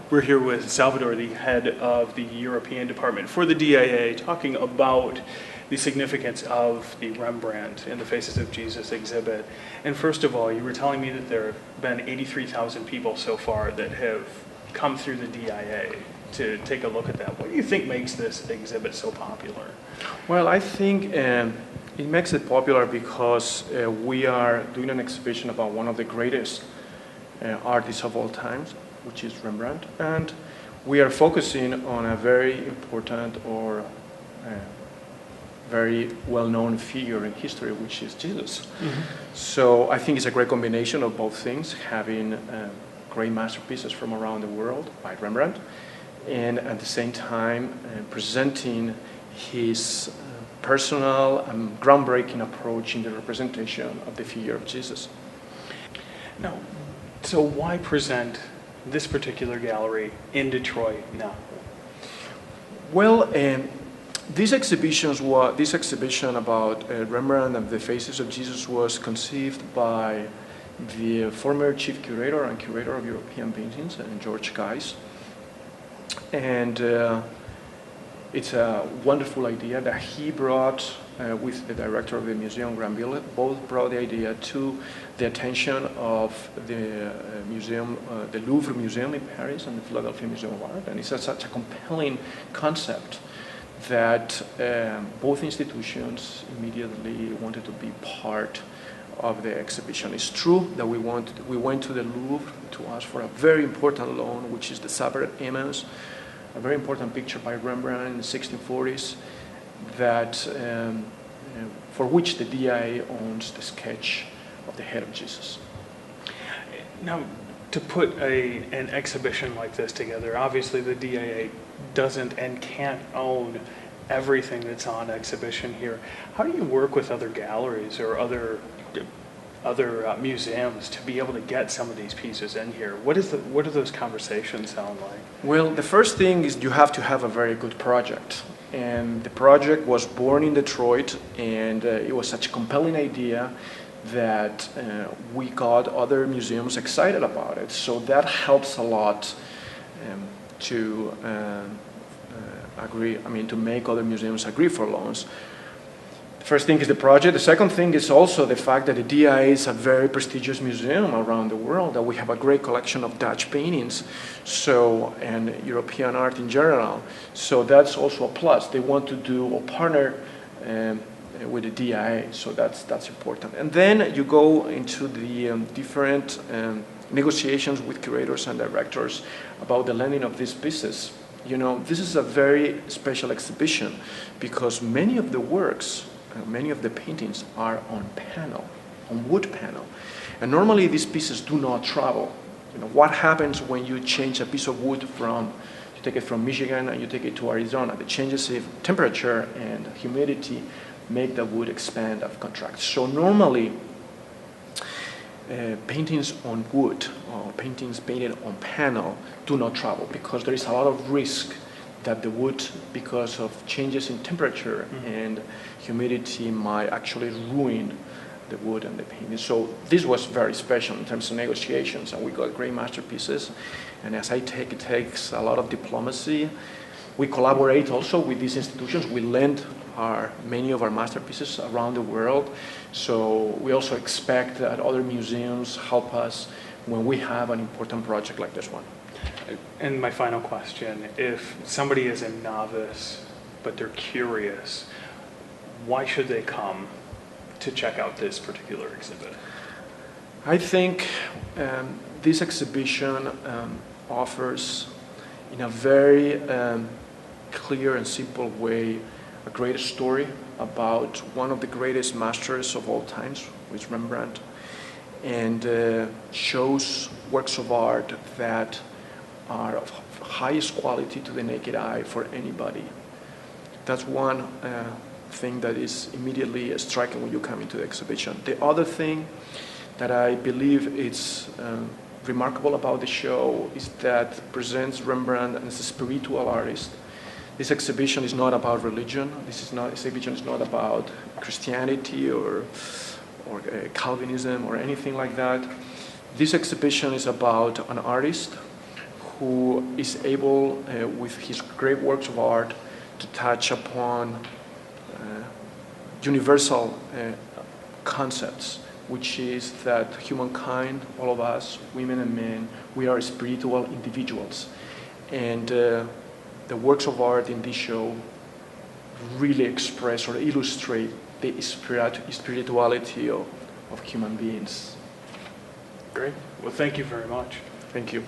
We're here with Salvador, the head of the European department for the DIA, talking about the significance of the Rembrandt in the Faces of Jesus exhibit. And first of all, you were telling me that there have been 83,000 people so far that have come through the DIA to take a look at that. What do you think makes this exhibit so popular? Well, I think it makes it popular because we are doing an exhibition about one of the greatest artists of all times, which is Rembrandt, and we are focusing on a very important or very well-known figure in history, which is Jesus. Mm-hmm. So I think it's a great combination of both things, having great masterpieces from around the world by Rembrandt, and at the same time presenting his personal and groundbreaking approach in the representation of the figure of Jesus. Now, so why present this particular gallery in Detroit now? Well, this exhibition about Rembrandt and the Faces of Jesus was conceived by the former chief curator and curator of European paintings, George Guys. And it's a wonderful idea that he brought with the director of the museum, Granville. Both brought the idea to the attention of the museum, the Louvre Museum in Paris and the Philadelphia Museum of Art. And it's such a compelling concept that both institutions immediately wanted to be part of the exhibition. It's true that we went to the Louvre to ask for a very important loan, which is the Sabbath Amos, a very important picture by Rembrandt in the 1640s, that for which the DIA owns the sketch of the head of Jesus. Now, to put an exhibition like this together, obviously the DIA doesn't and can't own everything that's on exhibition here. How do you work with other galleries or other museums to be able to get some of these pieces in here? What do those conversations sound like? Well, the first thing is you have to have a very good project. And the project was born in Detroit, and it was such a compelling idea that we got other museums excited about it. So that helps a lot to to make other museums agree for loans. The first thing is the project. The second thing is also the fact that the DIA is a very prestigious museum around the world, that we have a great collection of Dutch paintings, and European art in general. So that's also a plus. They want to do or partner with the DIA, so that's important. And then you go into the different negotiations with curators and directors about the lending of these pieces. You know, this is a very special exhibition because many of the works, many of the paintings are on wood panel. And normally these pieces do not travel. You know, what happens when you change a piece of wood you take it from Michigan and you take it to Arizona? The changes in temperature and humidity make the wood expand and contract. So normally paintings on wood or paintings painted on panel do not travel because there is a lot of risk that the wood, because of changes in temperature and humidity, might actually ruin the wood and the painting. So this was very special in terms of negotiations, and we got great masterpieces. And as it takes a lot of diplomacy. We collaborate also with these institutions. We lend many of our masterpieces around the world. So we also expect that other museums help us when we have an important project like this one. And my final question, if somebody is a novice, but they're curious, why should they come to check out this particular exhibit? I think this exhibition offers, in a very clear and simple way, a great story about one of the greatest masters of all times, which is Rembrandt, and shows works of art that are of highest quality to the naked eye for anybody. That's one thing that is immediately striking when you come into the exhibition. The other thing that I believe is remarkable about the show is that presents Rembrandt as a spiritual artist. This exhibition is not about religion. This exhibition is not about Christianity or Calvinism or anything like that. This exhibition is about an artist who is able, with his great works of art, to touch upon universal concepts, which is that humankind, all of us, women and men, we are spiritual individuals. And the works of art in this show really express or illustrate the spirituality of human beings. Great. Well, thank you very much. Thank you.